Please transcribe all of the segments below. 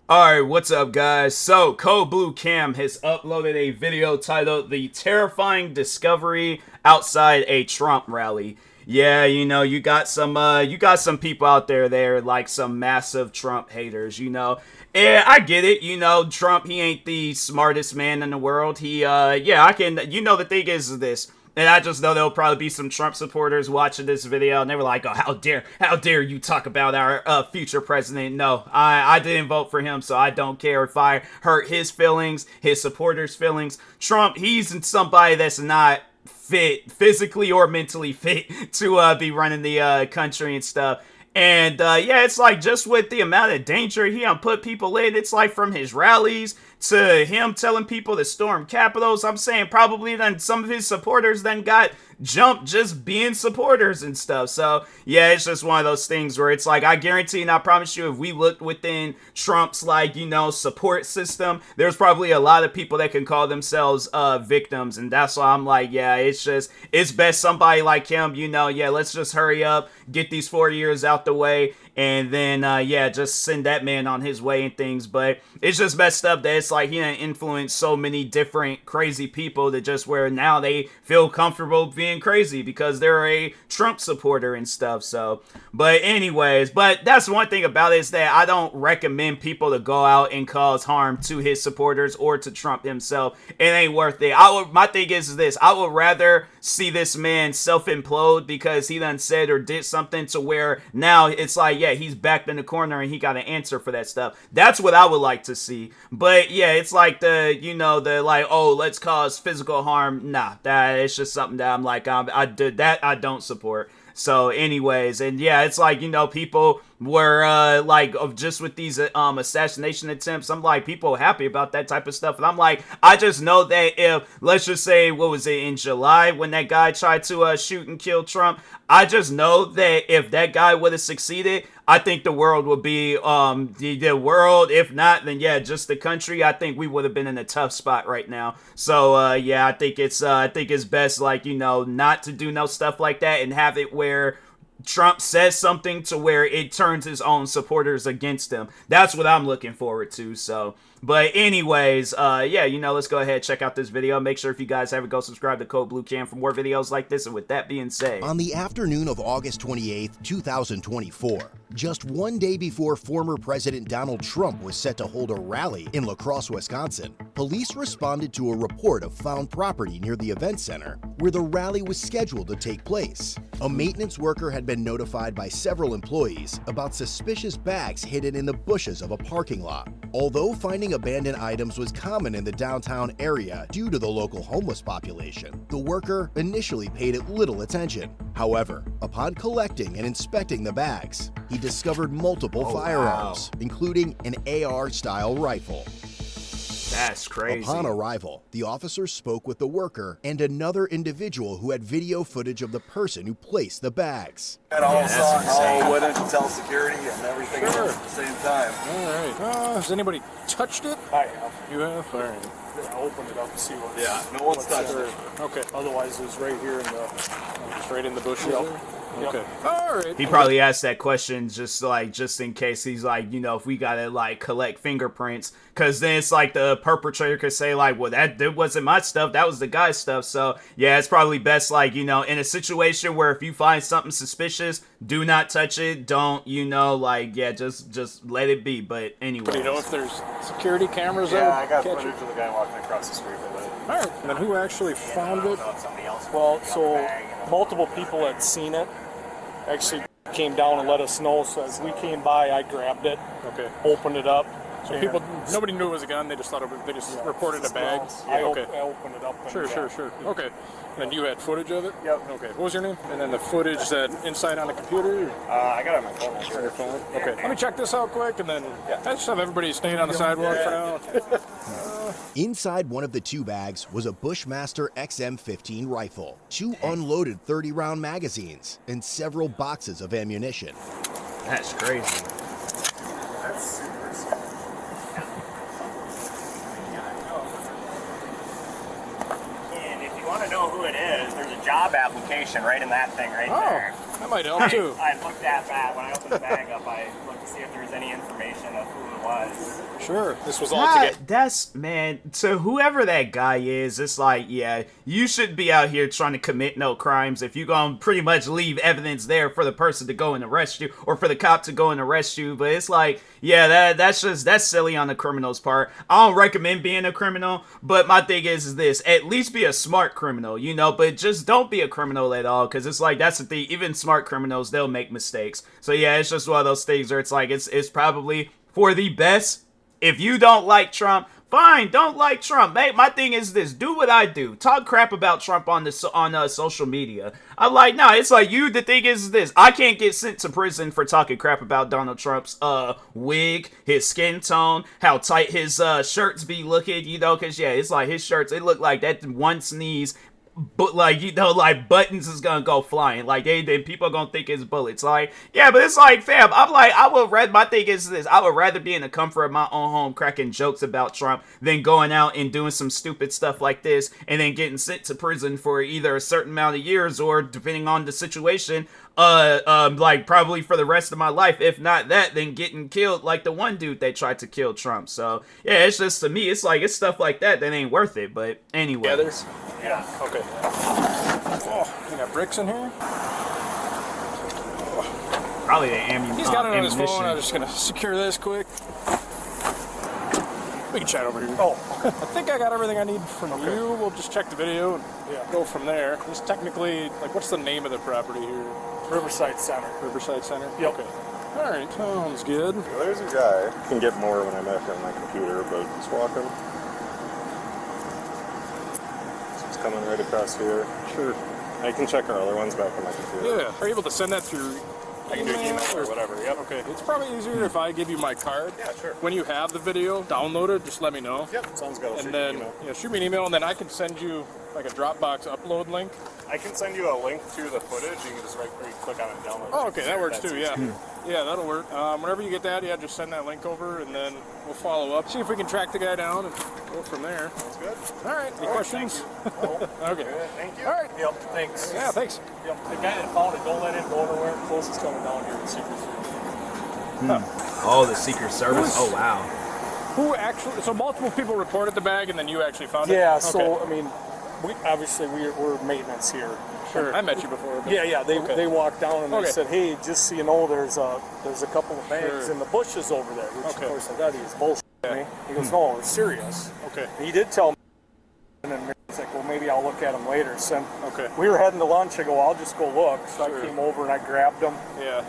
Alright, what's up guys? So, Code Blue Cam has uploaded a video titled The Terrifying Discovery Outside a Trump Rally. Yeah, you got some people out there like some massive Trump haters, Yeah, I get it, Trump, he ain't the smartest man in the world. The thing is this. And I just know there'll probably be some Trump supporters watching this video, and they were like, "Oh, how dare you talk about our future president?" No, I didn't vote for him, so I don't care if I hurt his feelings, his supporters' feelings. Trump, he's somebody that's not fit, physically or mentally fit to be running the country and stuff. And it's like just with the amount of danger he put people in, it's like from his rallies to him telling people to storm capitals. I'm saying probably then some of his supporters then got jumped just being supporters and stuff. So yeah, it's just one of those things where it's like, I guarantee and I promise you, if we looked within Trump's support system, there's probably a lot of people that can call themselves victims. And that's why I'm like, yeah, it's best somebody like him, let's just hurry up, get these 4 years out the way, and then just send that man on his way and things. But it's just messed up that it's like he done influenced so many different crazy people that just where now they feel comfortable being crazy because they're a Trump supporter and stuff. So but that's one thing about it, is that I don't recommend people to go out and cause harm to his supporters or to Trump himself. It ain't worth it. My thing is this: I would rather see this man self-implode because he done said or did something to where now it's like, yeah, he's backed in the corner and he got an answer for that stuff. That's what I would like to see. But yeah, it's like let's cause physical harm. Nah, that it's just something that I'm like, I don't support. So anyways, and yeah, it's like, people were just with these assassination attempts, I'm like, people happy about that type of stuff. And I'm like, I just know that if, let's just say, what was it, in July when that guy tried to shoot and kill Trump, I just know that if that guy would have succeeded, I think the world would be the world. If not, then yeah, just the country. I think we would have been in a tough spot right now. So I think it's best, not to do no stuff like that and have it where Trump says something to where it turns his own supporters against him. That's what I'm looking forward to. So, but anyways, let's go ahead, check out this video. Make sure if you guys haven't, go subscribe to Code Blue Cam for more videos like this. And with that being said, on the afternoon of August 28th, 2024, just one day before former President Donald Trump was set to hold a rally in La Crosse, Wisconsin, police responded to a report of found property near the event center where the rally was scheduled to take place. A maintenance worker had been notified by several employees about suspicious bags hidden in the bushes of a parking lot. Although finding abandoned items was common in the downtown area due to the local homeless population, the worker initially paid it little attention. However, upon collecting and inspecting the bags, he discovered multiple firearms, including an AR-style rifle. That's crazy. Upon arrival, the officer spoke with the worker and another individual who had video footage of the person who placed the bags. And all went in to tell security and everything at the same time. All right. Has anybody touched it? I have. You have? All right. I opened it up to see what. Yeah, no one's touched it. Okay. Otherwise, it was right here in the. Just right in the bushes. Yep. There? Okay. All right. He probably asked that question just in case he's like, if we gotta collect fingerprints, because then it's like the perpetrator could say well, that wasn't my stuff, that was the guy's stuff. So yeah, it's probably best in a situation where if you find something suspicious, do not touch it. Don't just let it be. But anyway, Do you know if there's security cameras? Yeah, I got catch footage of the guy walking across the street with it. All right. And then who actually found it? Well, so multiple people had seen it. Actually came down and let us know. So as we came by, I grabbed it. Okay. Opened it up. So nobody knew it was a gun. They just thought they just reported a bag. I Okay. opened it up. And, Sure. Okay. And you had footage of it? Yep. Okay. What was your name? And then the footage that inside on the computer? I got it on my phone. On your phone? Okay. Let me check this out quick, and then I just have everybody staying on the sidewalk for now. Inside one of the two bags was a Bushmaster XM15 rifle, 2 unloaded 30-round magazines, and several boxes of ammunition. that's crazy. That's super scary. And if you want to know who it is, there's a job application right in that thing right there. That might help too. I looked at that when I opened the bag up. I looked to see if there was any information of who it was. Sure. This was all to get. That's, man, to whoever that guy is, it's like, yeah, you shouldn't be out here trying to commit no crimes if you're gonna pretty much leave evidence there for the person to go and arrest you, or for the cop to go and arrest you. But it's like, yeah, that's silly on the criminal's part. I don't recommend being a criminal, but my thing is this: at least be a smart criminal, you know, but just don't be a criminal at all, because it's like, that's the thing, even smart criminals, they'll make mistakes. So yeah, it's just one of those things where it's like, it's probably for the best. If you don't like Trump, fine, don't like Trump. Hey, my thing is this: do what I do. Talk crap about Trump on social media. I'm like, nah, it's like you. The thing is this: I can't get sent to prison for talking crap about Donald Trump's wig, his skin tone, how tight his shirts be looking. You know, because yeah, it's like his shirts. It look like that one sneeze. But like, you know, like buttons is gonna go flying. Like then people are gonna think it's bullets. Like, yeah, but it's like, fam, I'm like, my thing is this: I would rather be in the comfort of my own home cracking jokes about Trump than going out and doing some stupid stuff like this and then getting sent to prison for either a certain amount of years, or depending on the situation, like probably for the rest of my life. If not that, then getting killed like the one dude that tried to kill Trump. So yeah, it's just, to me, it's like, it's stuff like that ain't worth it. But anyway. Yeah, there's. Yeah. Okay. Oh, you got bricks in here? Probably the ammunition. He's got it on his phone. I'm just gonna secure this quick. We can chat over here. Oh, I think I got everything I need from you. We'll just check the video and go from there. This technically, like, what's the name of the property here? Riverside Center. Riverside Center? Yep. Okay. All right, sounds good. Well, there's a guy. I can get more when I'm back on my computer, but he's walking. He's coming right across here. Sure. I can check our other ones back on my computer. Yeah. Are you able to send that through? I can do email or whatever. Yep. Okay. It's probably easier if I give you my card. Yeah, sure. When you have the video downloaded, just let me know. Yep. Sounds good. I'll shoot And then, you an email. shoot me an email, and then I can send you like a Dropbox upload link. I can send you a link to the footage. You can just click on it and download it. Oh, okay, that works That's too. easy. Yeah, yeah, that'll work. Whenever you get that, just send that link over, and then we'll follow up. See if we can track the guy down and go from there. Sounds good. All right. Any questions? Okay. Thank you. All right. Yep, thanks. Yeah, thanks. Yep. The guy that found it, don't let him go nowhere. Closest coming down here, the Secret Service. Oh, the Secret Service. Oh wow. Who actually? So multiple people reported the bag, and then you actually found it. Yeah, Okay. so, I mean, we're maintenance here. Sure. I met you before. But Yeah, they walked down and Okay. they said, hey, just so you know, there's a couple of bags Sure. in the bushes over there, which Okay. of course I thought he was bullshitting me. He goes, no, it's serious. Okay. And he did tell me, and then he's like, well, maybe I'll look at them later. So Okay. we were heading to lunch. I go, I'll just go look. So Sure. I came over and I grabbed them. Yeah.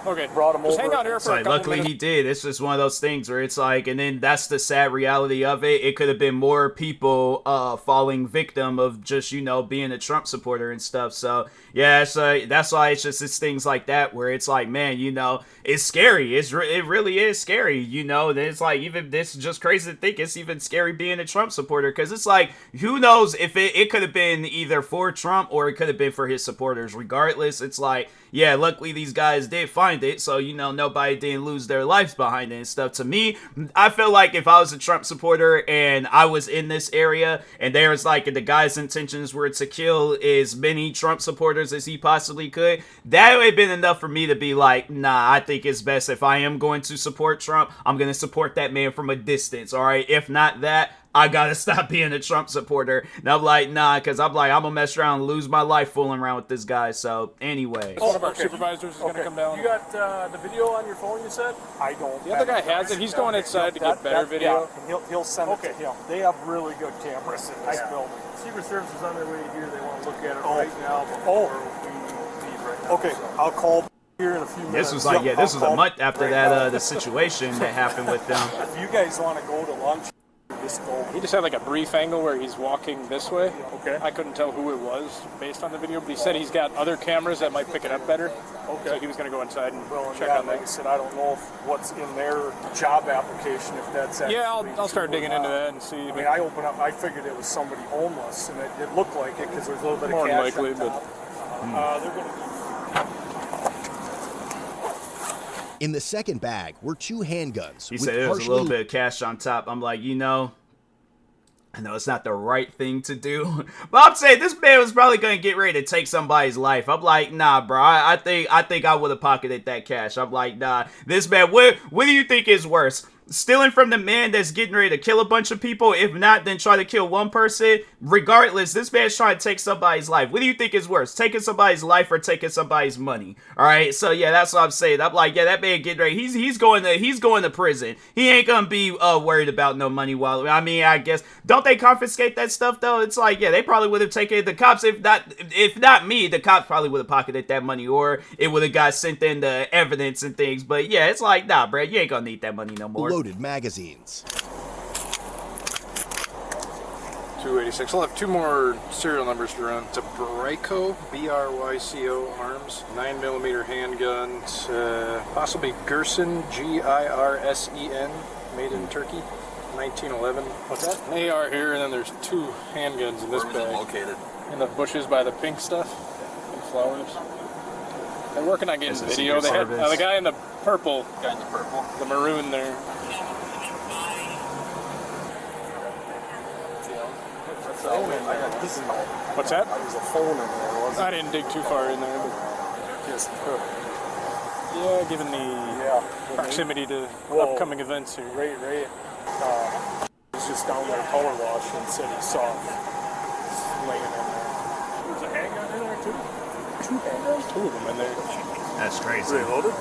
Okay. Brought 'em Just over. hang out here It's for a like, couple luckily minutes. he did. It's just one of those things where it's like, and then that's the sad reality of it. It could have been more people falling victim of just, you know, being a Trump supporter and stuff. So yeah, that's why it's things like that where it's like, man, you know, it's scary. It really is scary. You know, it's like, even this is just crazy to think it's even scary being a Trump supporter, because it's like, who knows if it could have been either for Trump or it could have been for his supporters. Regardless, it's like, yeah, luckily these guys did find it, so, you know, nobody didn't lose their lives behind it and stuff. To me, I feel like if I was a Trump supporter and I was in this area and there was like, the guy's intentions were to kill as many Trump supporters as he possibly could, that would have been enough for me to be like, nah, I think it's best if I am going to support Trump, I'm going to support that man from a distance, all right? If not that, I gotta stop being a Trump supporter. And I'm like, nah, because I'm gonna mess around and lose my life fooling around with this guy. So, anyway. One of our supervisors is going to come down. You got the video on your phone, you said? I don't. The other guy has it. He's going inside to get better video. Yeah, he'll send it to him. They have really good cameras in this building. Secret Service is on their way here. They want to look at it right now before we leave right now. Okay, I'll call here in a few minutes. This was like, yeah, this was a month after that, the situation that happened with them. If you guys want to go to lunch, just go. He just had like a brief angle where he's walking this way. Okay. I couldn't tell who it was based on the video, but he said he's got other cameras that might pick it up better. Okay. So he was going to go inside and check yeah, on like I that. said, I don't know if what's in their job application, if that's actually Yeah, I'll start true or digging into not. that and see. I mean, I opened up, I figured it was somebody homeless, and it looked like it because there's a little bit More of than cash likely, on but- top. They're going to In the second bag were 2 handguns. He with said there was a partially little bit of cash on top. I'm like, you know, I know it's not the right thing to do, but I'm saying this man was probably going to get ready to take somebody's life. I'm like, nah, bro, I think I would have pocketed that cash. I'm like, nah, this man, what do you think is worse? stealing from the man that's getting ready to kill a bunch of people. If not, then try to kill one person. Regardless, this man's trying to take somebody's life. What do you think is worse, taking somebody's life or taking somebody's money? All right, so yeah, that's what I'm saying. I'm like, yeah, that man getting ready. He's going to prison. He ain't gonna be worried about no money. While I mean, I guess don't they confiscate that stuff though? It's like, yeah, they probably would have taken the cops. If not me, the cops probably would have pocketed that money, or it would have got sent in the evidence and things. But yeah, it's like, nah, bro, you ain't gonna need that money no more. Loaded magazines. 286. I'll have 2 more serial numbers to run. It's a Bryco, B-R-Y-C-O arms, 9mm handgun, possibly Gerson, G-I-R-S-E-N, made in Turkey, 1911. What's that? An AR here, and then there's 2 handguns in this bag. Located In the bushes by the pink stuff, and flowers. They're working on getting video. They had the guy in the purple, the maroon there. What's that? There's a phone in there. I didn't dig too far in there, but Just yeah, given the proximity to upcoming events here. Right. He's just down there color wash and said he saw him laying in there. There's a handgun in there too. 2 handguns? 2 of them in there. That's crazy. Are they loaded?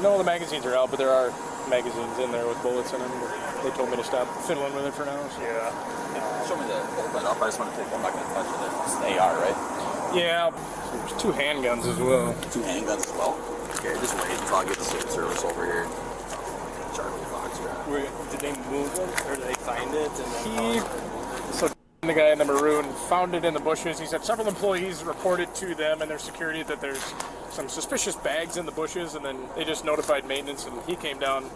No, the magazines are out, but there are magazines in there with bullets in them. They told me to stop fiddling with it for now. So. Yeah. Show me the open up. I just want to take one. I'm not going to touch it. It's an AR, right? Yeah, there's 2 handguns as well. 2 handguns as well. Okay, just wait until I get the Secret Service over here. Charlie Fox, Did they move it or did they find it? And then So the guy in the maroon found it in the bushes. He said several employees reported to them and their security that there's some suspicious bags in the bushes, and then they just notified maintenance, and he came down,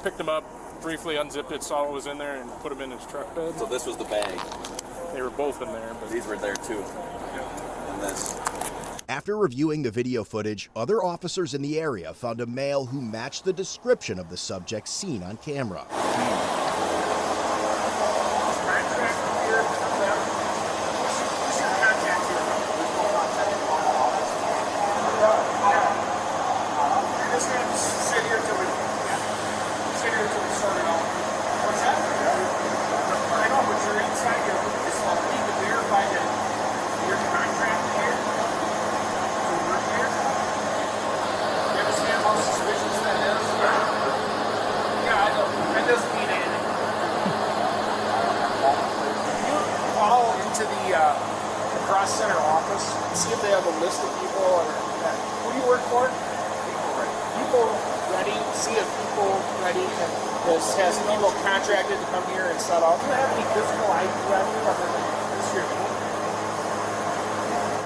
picked them up, briefly unzipped it, saw what was in there, and put them in his truck bed. So this was the bag. They were both in there, but These were there too. And this. After reviewing the video footage, other officers in the area found a male who matched the description of the subject seen on camera. Center office, see if they have a list of people. Or, who do you work for? People ready. See if people ready. Has people contracted to come here and set up. Do you have any physical ID ready other than this your name?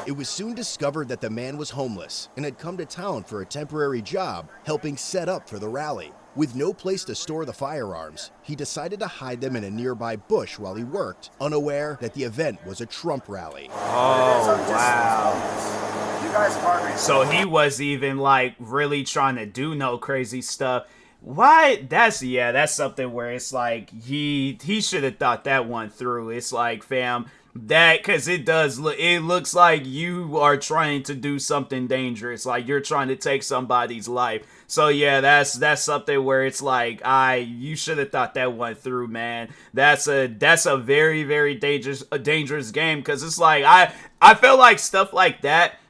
It was soon discovered that the man was homeless and had come to town for a temporary job helping set up for the rally. With no place to store the firearms, he decided to hide them in a nearby bush while he worked, unaware that the event was a Trump rally. Oh, wow. You guys are So he was even like really trying to do no crazy stuff. Why? That's something where it's like he should have thought that one through. It's like, fam, because it looks like you are trying to do something dangerous, like you're trying to take somebody's life. So yeah, that's something where it's like, you should have thought that one through, man. That's a very, very dangerous game, because it's like I feel like stuff like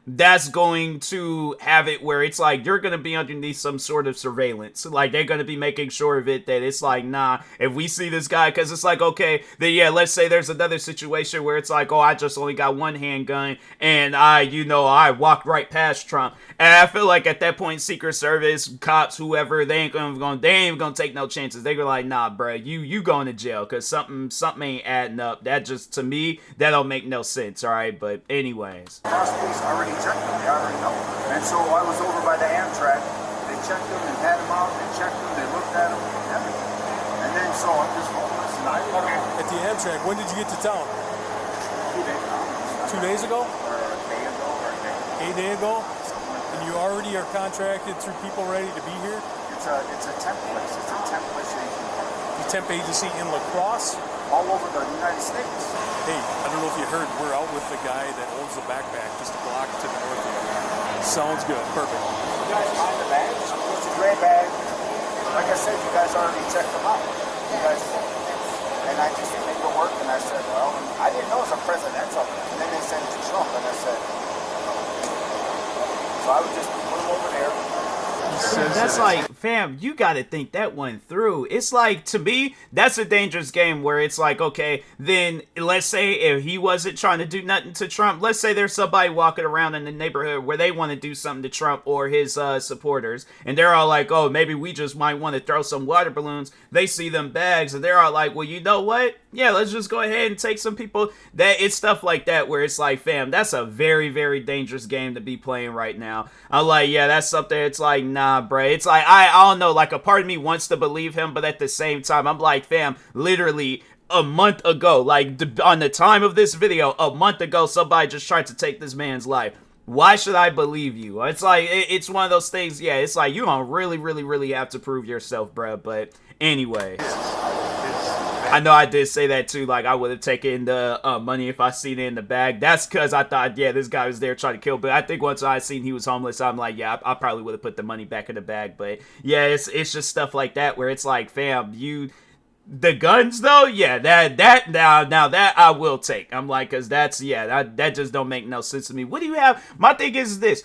that's going to have it where it's like you're going to be underneath some sort of surveillance. Like, they're going to be making sure of it, that it's like, nah, if we see this guy, because it's like, okay, then yeah, let's say there's another situation where it's like, oh, I just only got one handgun, and I walked right past Trump. And I feel like at that point, Secret Service, cops, whoever, they ain't even gonna take no chances. They go like, nah, bruh, you going to jail, because something ain't adding up. That just, to me, that don't make no sense, all right? But anyways. Police already checked them. They already know. And so I was over by the Amtrak. They checked them and had them out. They checked them. They looked at them. Everything. And then so I'm just homeless. And I At the Amtrak, when did you get to town? 2 days ago. 2 days ago? Or a day ago. A day ago? And you already are contracted through people ready to be here? It's a temp place. It's a temp place. The temp agency in La Crosse? All over the United States. Hey, I don't know if you heard, we're out with the guy that owns the backpack just a block to the north of you. Sounds good. Perfect. You guys find the bags? It's a gray bag. like I said, you guys already checked them out. You guys, and I just made it work, and I said, well, I didn't know it was a presidential. And then they said it's Trump, and I said, so I would just put them over there. That's like, fam, you gotta think that one through. It's like, to me, that's a dangerous game where it's like, okay, then let's say if he wasn't trying to do nothing to Trump, let's say there's somebody walking around in the neighborhood where they want to do something to Trump or his supporters, and they're all like, oh, maybe we just might want to throw some water balloons. They see them bags, and they're all like, well, you know what? Yeah, let's just go ahead and take some people. That it's stuff like that where it's like, fam, that's a very, very dangerous game to be playing right now. I'm like, yeah, that's something. It's like, nah, bro. It's like, I don't know, like a part of me wants to believe him, but at the same time, I'm like, fam, literally a month ago, like on the time of this video, a month ago, somebody just tried to take this man's life. Why should I believe you? It's like, it's one of those things, yeah, it's like, you don't really, really, really have to prove yourself, bro. But anyway, I know I did say that too, like I would have taken the money if I seen it in the bag. That's because I thought, yeah, this guy was there trying to kill, but I think once I seen he was homeless, I'm like, yeah, I probably would have put the money back in the bag. But yeah, it's just stuff like that where it's like, fam, the guns though, yeah, that now that I will take. I'm like, cause that's, yeah, that just don't make no sense to me. What do you have? My thing is this.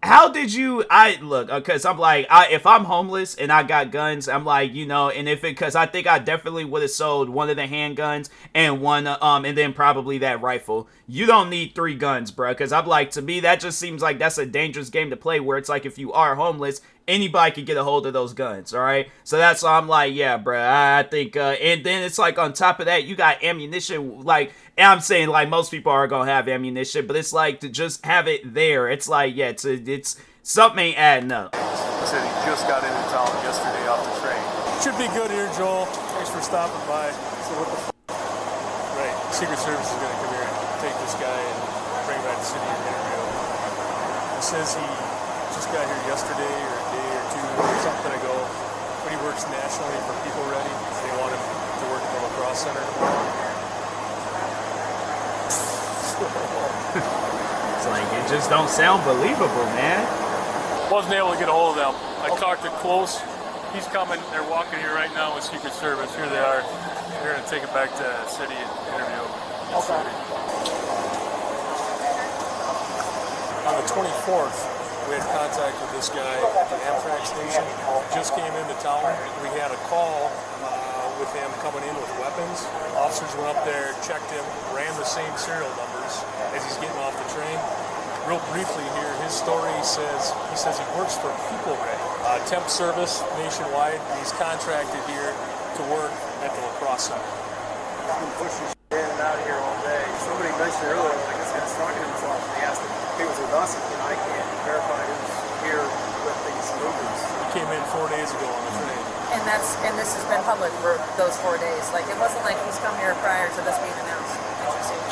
How did you, because I'm like, if I'm homeless and I got guns, I'm like, you know, and because I think I definitely would have sold one of the handguns and one, and then probably that rifle. You don't need 3 guns, bro, because I'm like, to me, that just seems like that's a dangerous game to play where it's like, if you are homeless, anybody could get a hold of those guns, all right? So that's why I'm like, yeah, bro, I think, and then it's like on top of that, you got ammunition, like, and I'm saying, like, most people are gonna have ammunition, but it's like, to just have it there, it's like, yeah, it's something ain't adding up. He said he just got into town yesterday off the train. Should be good here, Joel. Thanks for stopping by. So what the Right, Secret Service is gonna come here and take this guy and bring him back to the city and interview him. He says he just got here yesterday or a day or two or something ago, but he works nationally for People Ready. They want him to work at the lacrosse center tomorrow. It's like, it just don't sound believable, man. Wasn't able to get a hold of them. I talked to Close. He's coming. They're walking here right now with Secret Service. Here they are. They're going to take it back to the city and interview him. Okay. On the 24th, we had contact with this guy at the Amtrak station. Just came into town. We had a call with him coming in with weapons. Officers went up there, checked him, ran the same serial numbers as he's getting off the train. Real briefly here, his story says he works for People Ready, temp service nationwide. He's contracted here to work at the lacrosse center. He's been pushing in and out of here all day. Somebody mentioned earlier, like this guy's talking to himself, and they asked him if he was with us. You know, I can't verify who's here with these movers. He came in 4 days ago on the train. And this has been public for those 4 days. Like, it wasn't like he's come here prior to this being announced. Interesting.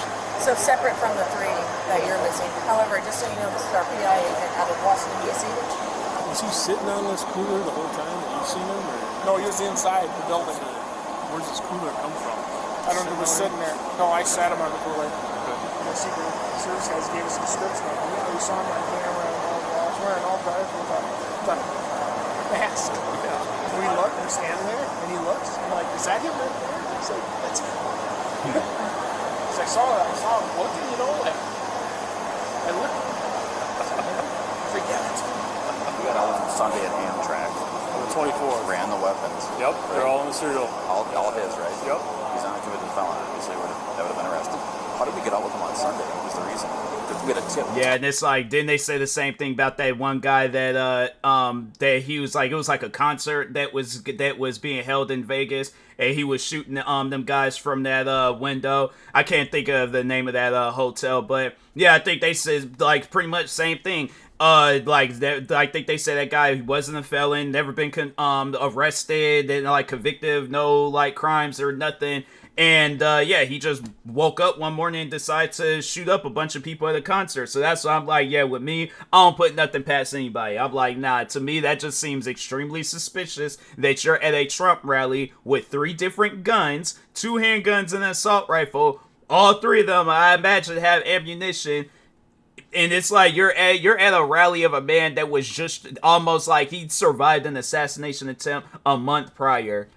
So separate from the 3 that you're missing. However, just so you know, this is our PI agent out of Washington, D.C. Was he sitting on this cooler the whole time that you've seen him? Or? No, he was inside the building. Where's this cooler come from? I don't know. He was sitting there. No, I sat him on the cooler. The Secret Service guys gave us a description of him. Yeah, we saw him on camera and all that. I was wearing all dark with a mask. Yeah. We look, we're standing there, and he looks. I'm like, is that him right there? He's like, that's him. Because I saw him looking, you know, like, I looked. He's like, yeah, that's him. We got out on Sunday at Amtrak. On the 24th. Ran the weapons. Yep, they're all in the serial. All his, right? Yep. He's not a convicted felon, obviously. That would have been arrested. How did we get out with him on Sunday? What was the reason? Because we had a tip. Yeah, and it's like, didn't they say the same thing about that one guy that that he was like, it was like a concert that was being held in Vegas, and he was shooting them guys from that window. I can't think of the name of that hotel, but yeah, I think they said like pretty much same thing. Like that, I think they said that guy wasn't a felon, never been arrested, and like convicted of no like crimes or nothing. And yeah, he just woke up one morning and decided to shoot up a bunch of people at a concert. So that's why I'm like, yeah, with me, I don't put nothing past anybody. I'm like, nah, to me, that just seems extremely suspicious that you're at a Trump rally with 3 different guns, 2 handguns and an assault rifle. All 3 of them, I imagine, have ammunition. And it's like you're at a rally of a man that was just almost like he survived an assassination attempt a month prior.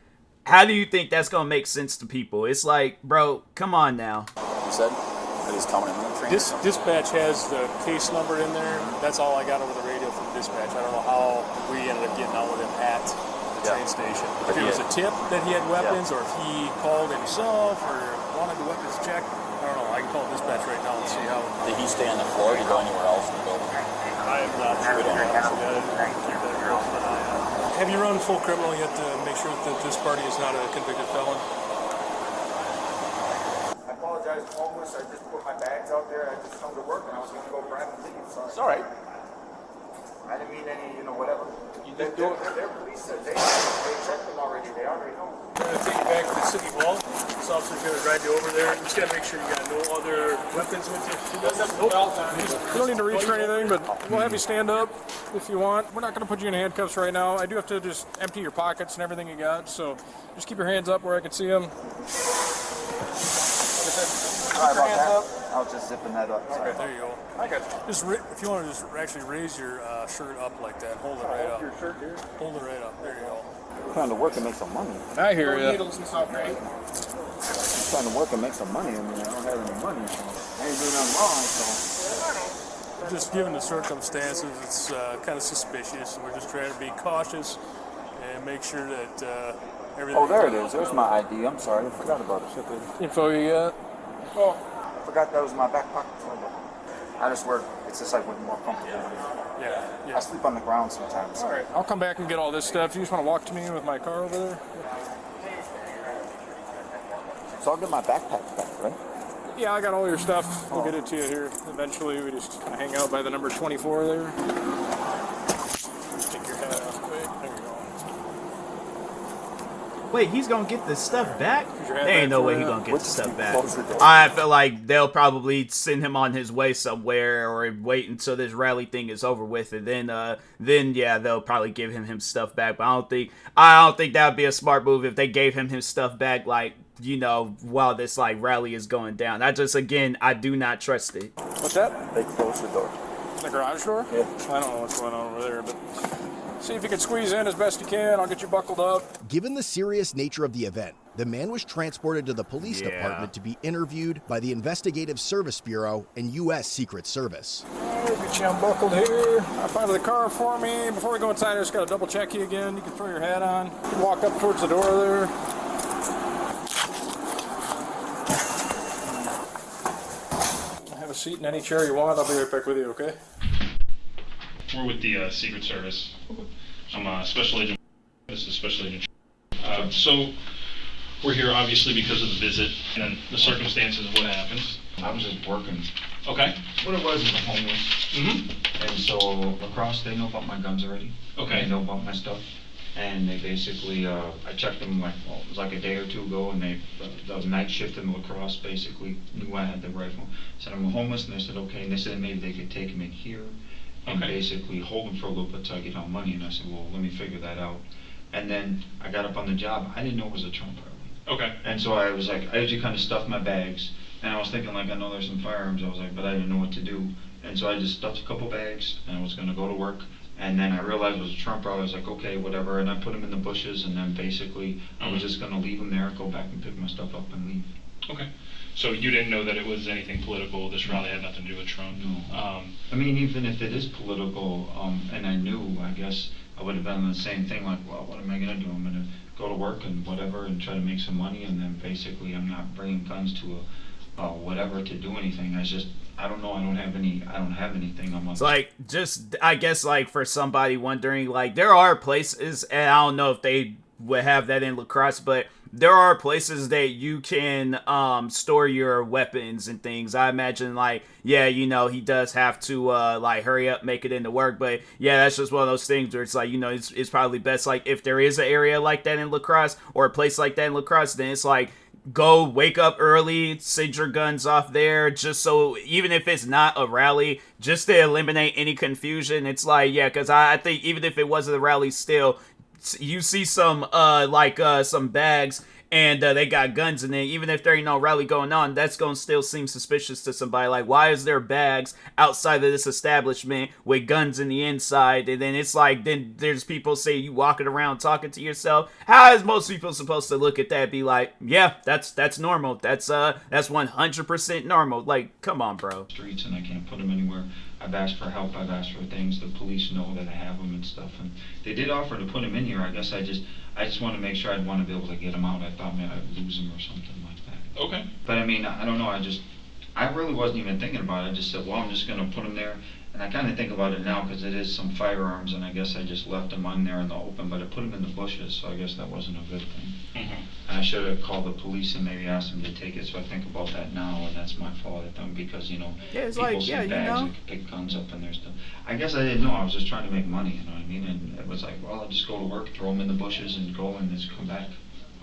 How do you think that's gonna make sense to people? It's like, bro, come on now. You said that he's coming in the train. Dispatch has the case number in there. That's all I got over the radio from dispatch. I don't know how we ended up getting out with him at the train station. If it was a tip that he had weapons, or if he called himself, or wanted the weapons checked. I don't know. I can call dispatch right now and see how. Did he stay on the floor? Did he go anywhere else in the building? I am not sure. Have you run full criminal yet to make sure that this party is not a convicted felon? I apologize, I'm homeless. I just put my bags out there. I just come to work and I was going to go grab and leave. Sorry. It's all right. I didn't mean any, whatever. Their police said they checked them already. They already know. We're going to take you back to the city hall. This officer's going to drive you over there. You just got to make sure you got no other weapons with you. You don't need to reach for anything, but we'll have you stand up if you want. We're not going to put you in handcuffs right now. I do have to just empty your pockets and everything you got, so just keep your hands up where I can see them. Sorry about that. I was just zipping that up. Okay, there you go. I got you. Just if you want to just actually raise your shirt up like that, hold it right up. Your shirt here. Hold it right up. There you go. I'm trying to work and make some money. I hear you. Needles and stuff, right? I'm trying to work and make some money. I mean, I don't have any money, so I ain't doing nothing wrong, so. Just given the circumstances, it's kind of suspicious. We're just trying to be cautious and make sure that everything. Oh, there it is. There's my ID. I'm sorry. I forgot about it. Info you got? Oh, I forgot that was in my back pocket. I just work. It's just like more comfortable. Yeah. I sleep on the ground sometimes. All right. I'll come back and get all this stuff. You just want to walk to me with my car over there? So I'll get my backpack back, right? Yeah, I got all your stuff. We'll get it to you here eventually. We just kind of hang out by the number 24 there. Just take your hat off quick. There you go. Wait, he's gonna get the stuff back? Your hat There ain't back no for way you. he's gonna get the stuff back. Close the door. I feel like they'll probably send him on his way somewhere, or wait until this rally thing is over with, and then yeah, they'll probably give him his stuff back. But I don't think that would be a smart move if they gave him his stuff back, like, while this like rally is going down. I do not trust it. What's that? They close the door. The garage door? Yeah. I don't know what's going on over there, but see if you can squeeze in as best you can. I'll get you buckled up. Given the serious nature of the event, the man was transported to the police Yeah. department to be interviewed by the Investigative Service Bureau and U.S. Secret Service. All right, get you unbuckled here. Hop out of the car for me. Before we go inside, I just got to double check you again. You can throw your hat on. You can walk up towards the door there. Have a seat in any chair you want. I'll be right back with you, okay? We're with the Secret Service. I'm a Special Agent. This is Special Agent. So we're here obviously because of the visit and then the circumstances of what happened. I was just working. Okay. What it was homeless. Mm-hmm. And so lacrosse, they know about my guns already. Okay. They know about my stuff. And they basically, I checked them it was like a day or two ago, and the night shift in lacrosse basically knew I had the rifle. Said I'm homeless, and they said okay, and they said maybe they could take me here and basically hold them for a little bit till I get all money. And I said, well, let me figure that out. And then I got up on the job. I didn't know it was a Trump rally. Okay. And so I was like, I usually kind of stuffed my bags, and I was thinking like, I know there's some firearms. I was like, but I didn't know what to do. And so I just stuffed a couple bags, and I was going to go to work. And then I realized it was a Trump rally. I was like, okay, whatever. And I put them in the bushes, and then basically I was just going to leave them there, go back and pick my stuff up and leave. Okay. So you didn't know that it was anything political. This rally had nothing to do with Trump. No. I mean, even if it is political, and I knew, I guess I would have done the same thing. Like, well, what am I going to do? I'm going to go to work and whatever, and try to make some money. And then basically, I'm not bringing guns to whatever to do anything. I don't know. I don't have anything. It's like, just, I guess, like, for somebody wondering, like, there are places, and I don't know if they would have that in lacrosse, but there are places that you can store your weapons and things. I imagine, like, yeah, he does have to like hurry up, make it into work, but yeah, that's just one of those things where it's like, it's probably best, like, if there is an area like that in lacrosse or a place like that in lacrosse, then it's like, go wake up early, send your guns off there, just so, even if it's not a rally, just to eliminate any confusion. It's like, yeah, because I think even if it wasn't a rally still, you see some some bags and they got guns in it, even if there ain't no rally going on, that's gonna still seem suspicious to somebody. Like, why is there bags outside of this establishment with guns in the inside? And then it's like, then there's people say you walking around talking to yourself. How is most people supposed to look at that, be like, yeah, that's normal, that's 100% normal? Like, come on, bro. Streets, and I can't put them anywhere. I've asked for help, I've asked for things. The police know that I have them and stuff, and they did offer to put them in here. I guess I just want to make sure I'd want to be able to get them out. I thought maybe I'd lose them or something like that. Okay. But I mean, I don't know, I really wasn't even thinking about it. I just said, well, I'm just going to put them there. And I kind of think about it now because it is some firearms, and I guess I just left them on there in the open, but I put them in the bushes, so I guess that wasn't a good thing. Mm-hmm. And I should have called the police and maybe asked them to take it, so I think about that now, and that's my fault at them because, you know, Yeah, it's people like, see yeah, you bags know. and pick guns up and their stuff. I guess I didn't know. I was just trying to make money, you know what I mean? And it was like, well, I'll just go to work, throw them in the bushes, and go and just come back.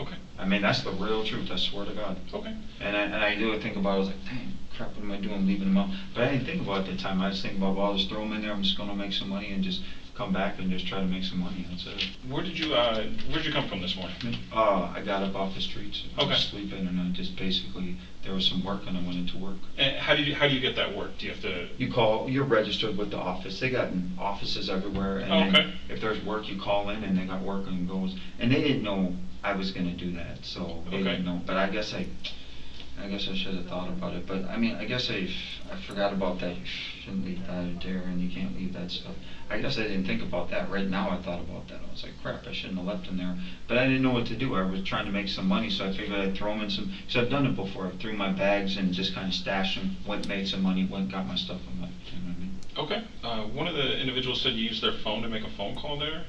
Okay. I mean, that's the real truth, I swear to God. Okay. And I do think about it, I was like, dang, crap, what am I doing, leaving them out? But I didn't think about it at the time. I just think about, well, I'll just throw them in there, I'm just going to make some money and just come back and just try to make some money. That's it. Where'd you come from this morning? I got up off the streets, I was Okay. sleeping, and I just basically, there was some work and I went into work. And how do you get that work? Do you have to? You're registered with the office. They got offices everywhere, and Oh, okay. then if there's work, you call in, and they got work and goes. And they didn't know I was gonna do that, so they Okay. didn't know. But I guess I should have thought about it. But I mean, I guess I forgot about that. You shouldn't leave that there, and you can't leave that stuff. I guess I didn't think about that. Right now, I thought about that. I was like, crap, I shouldn't have left them there. But I didn't know what to do. I was trying to make some money, so I figured I'd throw them in some. So I've done it before. I threw my bags and just kind of stashed them. Went, made some money. Went, got my stuff, and left. You know what I mean? Okay. One of the individuals said you used their phone to make a phone call there.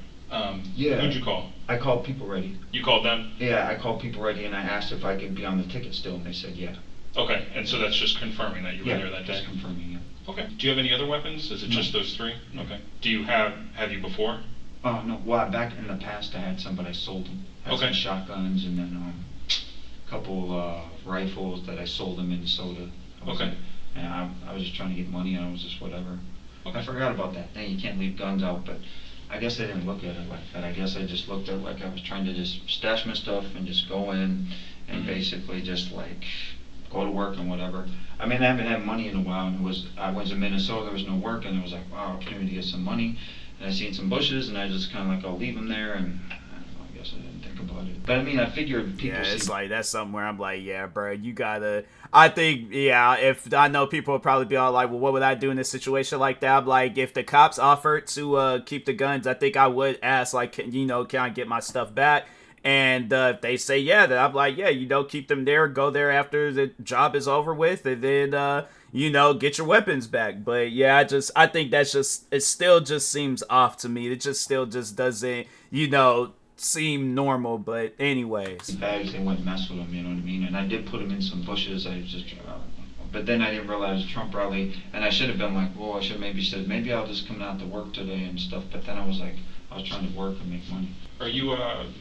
Yeah. Who'd you call? I called People Ready. You called them? Yeah, I called People Ready, and I asked if I could be on the ticket still, and they said yeah. Okay, and so that's just confirming that you were Yeah, there that day? just confirming, yeah. Okay. Do you have any other weapons? Is it No. just those three? No. Okay. Do you have you before? Oh, no, well, back in the past I had some, but I sold them. I had Okay. some shotguns and then a couple rifles that I sold in Minnesota. Okay. And I was just trying to get money, and I was just whatever. Okay. I forgot about that thing, you can't leave guns out, but I guess I didn't look at it like that. I guess I just looked at it like I was trying to just stash my stuff and just go in and basically just like go to work and whatever. I mean, I haven't had money in a while, and I was in Minnesota, there was no work, and it was like, wow, opportunity to get some money. And I seen some bushes, and I just kind of like, I'll leave them there, and I don't know, I guess I didn't think about it. But I mean, I figured people Yeah, it's see. like, that's something where I'm like, yeah, bro, you gotta. I think, yeah, if I know people would probably be all like, well, what would I do in a situation like that? I'm like, if the cops offered to keep the guns, I think I would ask, like, can I get my stuff back? And if they say yeah, then I'm like, yeah, keep them there, go there after the job is over with, and then, get your weapons back. But yeah, I think that's just, it still just seems off to me. It just still just doesn't, seem normal. But anyways. Bags, they wouldn't mess with them, you know what I mean? And I did put them in some bushes, but then I didn't realize Trump rally, and I should have been like, well, I should maybe said, maybe I'll just come out to work today and stuff, but then I was like, I was trying to work and make money. Are you,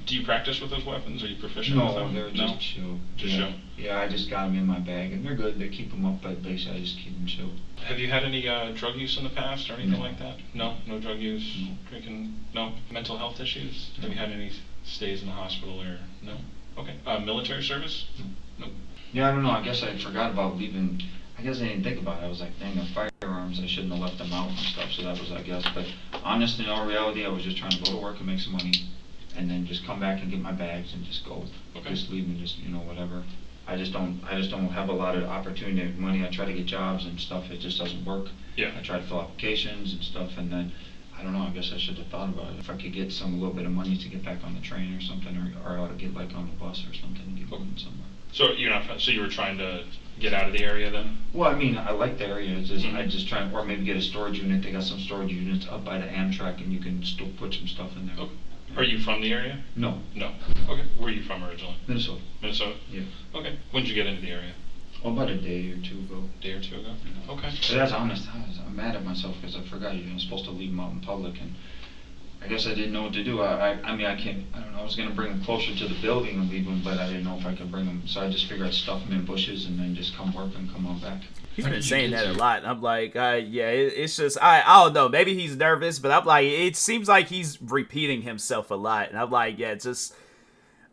do you practice with those weapons? Are you proficient with them? No, they're just chill. Just yeah. chill? Yeah, I just got them in my bag, and they're good. They keep them up, but basically I just keep them chill. Have you had any drug use in the past or anything No. like that? No? No drug use? No. Drinking? No? Mental health issues? No. Have you had any stays in the hospital or no? Okay. Military service? No. No. Yeah, I don't know. I guess I forgot about leaving. I guess I didn't think about it. I was like, dang, the firearms, I shouldn't have left them out and stuff, so that was, I guess. But honest, in all reality, I was just trying to go to work and make some money, and then just come back and get my bags and just go. Okay. Just leave and just, whatever. I just don't have a lot of opportunity and money. I try to get jobs and stuff, it just doesn't work. Yeah. I try to fill applications and stuff, and then, I don't know, I guess I should have thought about it. If I could get a little bit of money to get back on the train or something, or I ought to get like on the bus or something and get going somewhere. So you were trying to get out of the area then? Well, I mean, I like the area. It's just, I just try, or maybe get a storage unit. They got some storage units up by the Amtrak, and you can still put some stuff in there. Okay. Are you from the area? No. No. Okay. Where are you from originally? Minnesota. Minnesota? Yeah. Okay. When did you get into the area? Oh, about a day or two ago. Day or two ago? Yeah. Okay. But that's honest. I'm mad at myself because I forgot you're supposed to leave them out in public, and I guess I didn't know what to do. I mean, I don't know, I was going to bring them closer to the building and leave them, but I didn't know if I could bring them. So I just figured I'd stuff them in bushes and then just come work and come on back. He's been saying that a lot. I'm like, it's just, I don't know. Maybe he's nervous, but I'm like, it seems like he's repeating himself a lot. And I'm like, yeah, just,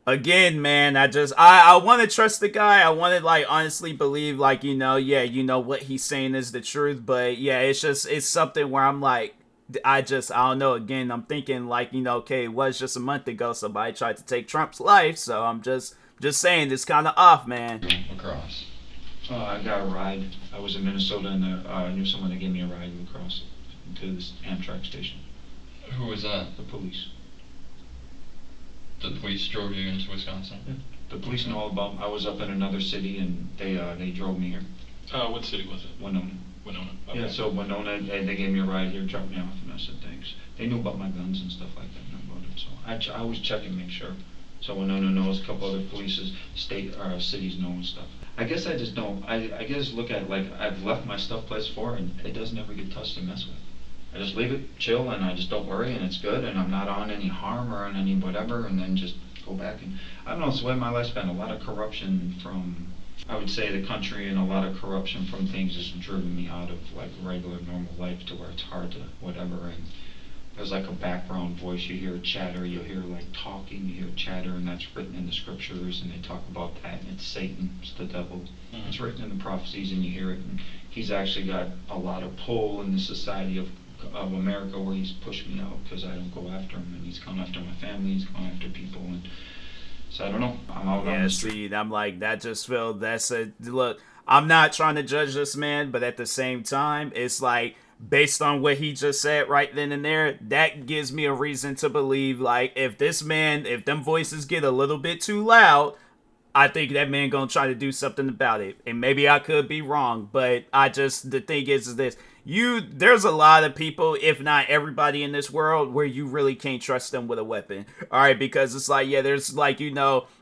Again, man, I want to trust the guy. I want to like honestly believe like, yeah, what he's saying is the truth. But yeah, it's something where I'm like, I don't know. Again, I'm thinking like, okay, it was just a month ago somebody tried to take Trump's life. So I'm just saying it's kind of off, man. Across. I got a ride. I was in Minnesota and I knew someone that gave me a ride across to this Amtrak station. Who was that? The police. The police drove you into Wisconsin? Yeah. The police know all about. I was up in another city and they drove me here. What city was it? Winona. Winona. Okay. Yeah, so Winona, they gave me a ride here, dropped me off, and I said thanks. They knew about my guns and stuff like that, knew about it. So I always check and make sure. So Winona knows, a couple other police, state or cities know and stuff. I guess I just don't. I guess look at like I've left my stuff place before, and it doesn't ever get touched and messed with. I just leave it, chill, and I just don't worry, and it's good, and I'm not on any harm or on any whatever, and then just go back. And I don't know, it's the way my life's been. A lot of corruption from, I would say, the country, and a lot of corruption from things has driven me out of like regular normal life to where it's hard to whatever. And there's like a background voice, you hear chatter, you hear like talking, you hear chatter, and that's written in the scriptures, and they talk about that, and it's Satan, it's the devil. It's written in the prophecies, and you hear it, and he's actually got a lot of pull in the society of America where he's pushed me out because I don't go after him, and he's gone after my family, he's gone after people, and so I don't know. I'm out on the street. See, I'm like, that just feel look, I'm not trying to judge this man, but at the same time, it's like, based on what he just said right then and there, that gives me a reason to believe, like, if them voices get a little bit too loud, I think that man gonna try to do something about it. And maybe I could be wrong, but the thing is this. There's a lot of people, if not everybody in this world, where you really can't trust them with a weapon. All right, because it's like, yeah, there's like,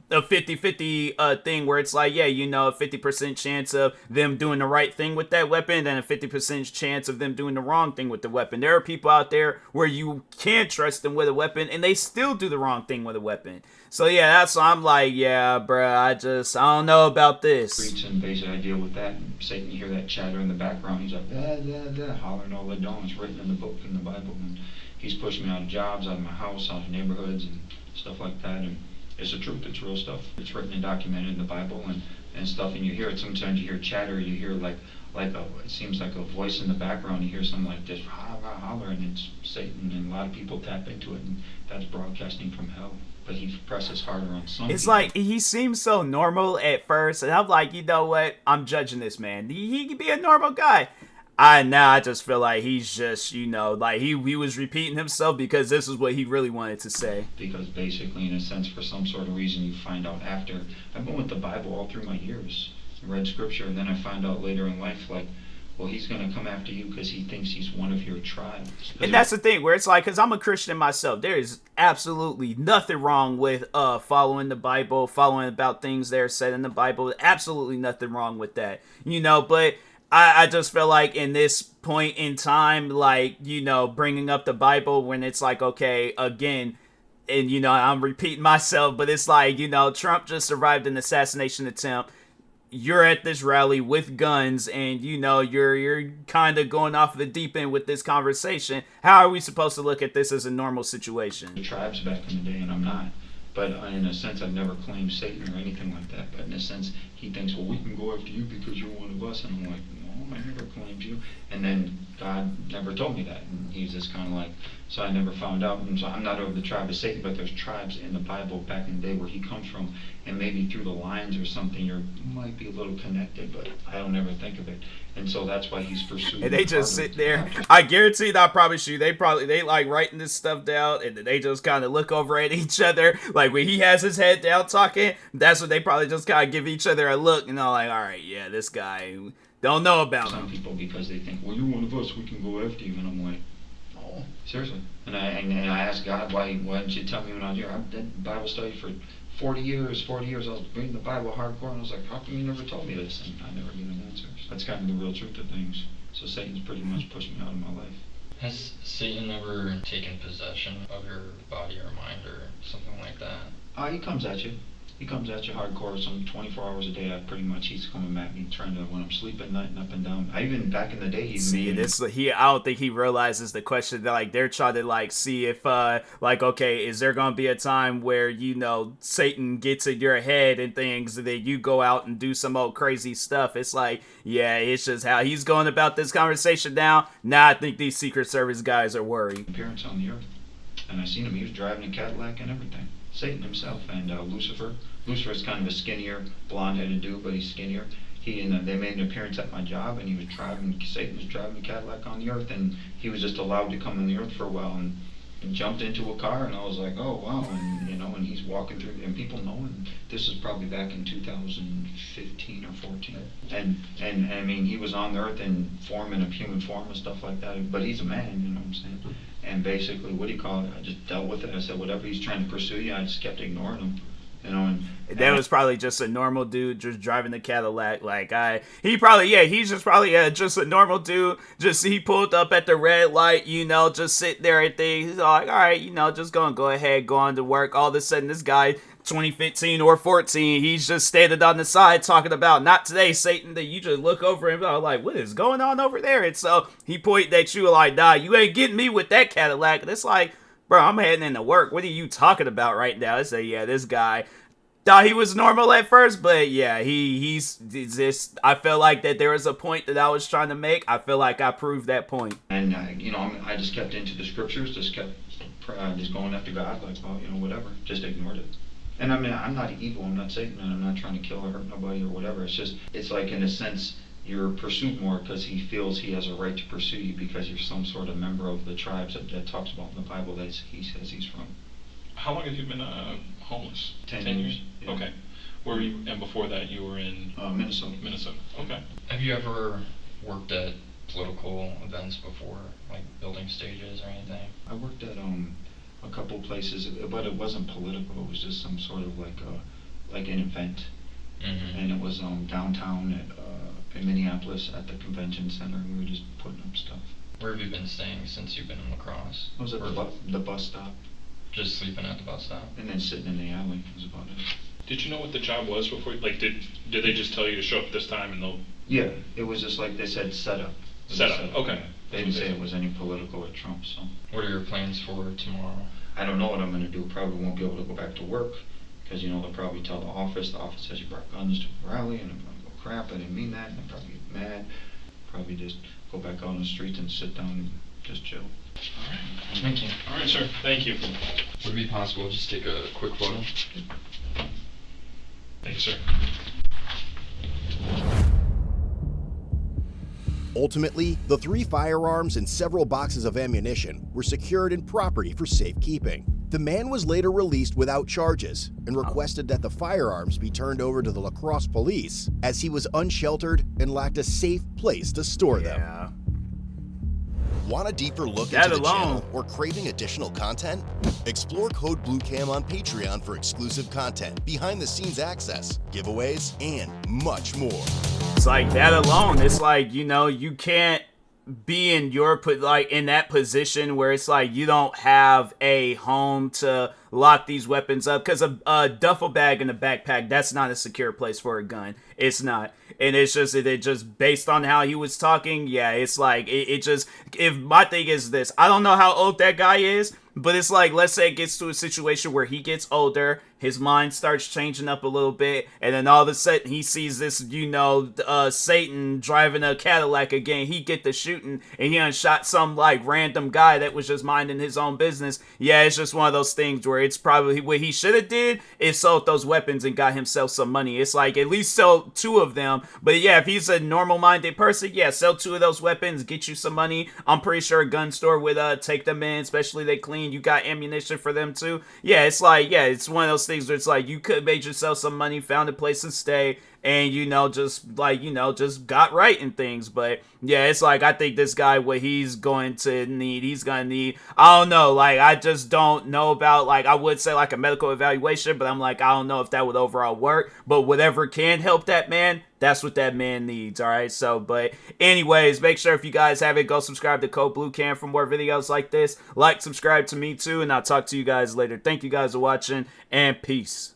a 50-50 thing where it's like, yeah, a 50% chance of them doing the right thing with that weapon and a 50% chance of them doing the wrong thing with the weapon. There are people out there where you can trust them with a weapon and they still do the wrong thing with a weapon. So yeah, that's why I'm like, yeah, bruh, I don't know about this. And basically I deal with that, and Satan, you hear that chatter in the background, he's like, blah, blah, blah, hollering all the dawn. It's written in the book, in the Bible, and he's pushed me out of jobs, out of my house, out of neighborhoods, and stuff like that, and it's the truth, it's real stuff. It's written and documented in the Bible and stuff, and you hear it. Sometimes you hear chatter, you hear it seems like a voice in the background, you hear something like this, holler, and it's Satan, and a lot of people tap into it, and that's broadcasting from hell. But he presses harder on some It's people. like, he seems so normal at first, and I'm like, you know what, I'm judging this man. He could be a normal guy. I just feel like he's just, like he was repeating himself because this is what he really wanted to say. Because basically, in a sense, for some sort of reason, you find out after. I've been with the Bible all through my years. I read scripture, and then I find out later in life, like, well, he's going to come after you because he thinks he's one of your tribes. And that's the thing, where it's like, because I'm a Christian myself, there is absolutely nothing wrong with following the Bible, following about things that are said in the Bible. Absolutely nothing wrong with that, but I just feel like in this point in time, like, bringing up the Bible when it's like, okay, again, and, I'm repeating myself, but it's like, Trump just survived an assassination attempt. You're at this rally with guns, and, you're kind of going off the deep end with this conversation. How are we supposed to look at this as a normal situation? The tribes back in the day, and I'm not. But in a sense, I've never claimed Satan or anything like that. But in a sense, he thinks, well, we can go after you because you're one of us. And I'm like, no, I never claimed you. And then God never told me that. And he's just kind of like, so I never found out. And so I'm not of the tribe of Satan, but there's tribes in the Bible back in the day where he comes from. And maybe through the lines or something, you might be a little connected, but I don't ever think of it. And so that's why he's pursuing. And they just sit there. I guarantee, I promise you, they like writing this stuff down, and then they just kind of look over at each other. Like when he has his head down talking, that's when they probably just kind of give each other a look, and they're like, all right, yeah, this guy, don't know about some him. People because they think, well, you're one of us, we can go after you, and I'm like, no, seriously. And I asked God, why didn't you tell me when I was here? I did Bible study for 40 years. I was reading the Bible hardcore, and I was like, how come you never told me this? And I never gave an answer. That's kind of the real truth of things. So Satan's pretty much pushed me out of my life. Has Satan ever taken possession of your body or mind or something like that? He comes at you. He comes at you hardcore, some 24 hours a day. Pretty much he's coming at me, trying to, when I'm sleeping, nighting up and down. I even, back in the day, he See, I don't think he realizes the question that, like, they're trying to, like, see if, like, okay, is there gonna be a time where, you know, Satan gets in your head and things, and then you go out and do some old crazy stuff? It's like, yeah, it's just how he's going about this conversation now. Now I think these Secret Service guys are worried. Appearance on the earth, and I seen him. He was driving a Cadillac and everything. Satan himself and Lucifer. Lucifer is kind of a skinnier, blonde-headed dude, but he's skinnier. He and they made an appearance at my job, and he was driving. Satan was driving a Cadillac on the earth, and he was just allowed to come on the earth for a while, and jumped into a car, and I was like, oh wow, and you know, and he's walking through, and people know. And this is probably back in 2015 or 14, and I mean, he was on the earth in form, in a human form and stuff like that. But he's a man, you know what I'm saying? And basically, what do you call it? I just dealt with it. I said, whatever he's trying to pursue you, I just kept ignoring him. You know, and that was probably just a normal dude just driving the Cadillac. Like, he's just probably just a normal dude. Just, he pulled up at the red light, you know, just sit there and things. He's like, all right, you know, just gonna go ahead, go on to work. All of a sudden, this guy, 2015 or 14, he's just standing on the side talking about, not today, Satan. That you just look over him, like, what is going on over there? And so he pointed at you like, nah, you ain't getting me with that Cadillac. And it's like, bro, I'm heading into work. What are you talking about right now? I say, yeah, this guy thought he was normal at first, but yeah, he's just, I felt like that there was a point that I was trying to make. I feel like I proved that point. And, you know, I just kept into the scriptures, just kept just going after God, like, well, you know, whatever, just ignored it. And I mean, I'm not evil, I'm not Satan, and I'm not trying to kill or hurt nobody or whatever. It's just, it's like, in a sense, you're pursued more because he feels he has a right to pursue you because you're some sort of member of the tribes that talks about in the Bible that he says he's from. How long have you been homeless? 10 years. Yeah. Okay. Where you, and before that you were in? Minnesota. Minnesota. Okay. Have you ever worked at political events before, like building stages or anything? I worked at a couple places, but it wasn't political. It was just some sort of like an event, and it was downtown in Minneapolis at the convention center. We were just putting up stuff. Where have you been staying since you've been in La Crosse? I was at the bus stop. Just sleeping at the bus stop? And then sitting in the alley was about it. Did you know what the job was before? Like, did they just tell you to show up this time and they'll? Yeah, it was just like they said, set up. Set up. Okay. They didn't say it was any political or Trump. So. What are your plans for tomorrow? I don't know what I'm gonna do. Probably won't be able to go back to work because you know they'll probably tell the office. The office says you brought guns to the rally, and I'm gonna go, crap, I didn't mean that. And I'll probably get mad. Probably just go back out on the street and sit down and just chill. All right. Thank you. All right, sir. Thank you. Would it be possible to just take a quick photo? Thank you, sir. Ultimately, the 3 firearms and several boxes of ammunition were secured in property for safekeeping. The man was later released without charges and requested that the firearms be turned over to the La Crosse police as he was unsheltered and lacked a safe place to store them. Want a deeper look into the channel or craving additional content? Explore Code BlueCam on Patreon for exclusive content, behind-the-scenes access, giveaways, and much more. It's like that alone. It's like, you know, you can't be in your in that position where it's like you don't have a home to lock these weapons up, because a duffel bag and a backpack, that's not a secure place for a gun. It's not. And it's just, it just based on how he was talking, yeah, it's like it just, if my thing is this, I don't know how old that guy is, but it's like, let's say it gets to a situation where he gets older, his mind starts changing up a little bit, and then all of a sudden he sees this, you know, Satan driving a Cadillac again. He get the shooting, and he unshot some like random guy that was just minding his own business. Yeah, it's just one of those things where it's probably what he should have did is sold those weapons and got himself some money. It's like, at least sell 2 of them. But yeah, if he's a normal-minded person, yeah, sell 2 of those weapons, get you some money. I'm pretty sure a gun store would take them in, especially they clean. You got ammunition for them too. Yeah, it's like, yeah, it's one of those things where it's like you could have made yourself some money, found a place to stay, and, you know, just like, you know, just got right in things. But yeah, it's like, I think this guy, what he's going to need, I don't know, like, I just don't know about, like, I would say like a medical evaluation, but I'm like, I don't know if that would overall work. But whatever can help that man, that's what that man needs. All right. So, but anyways, make sure if you guys haven't, go subscribe to Code Blue Cam for more videos like this. Like, subscribe to me too, and I'll talk to you guys later. Thank you guys for watching, and peace.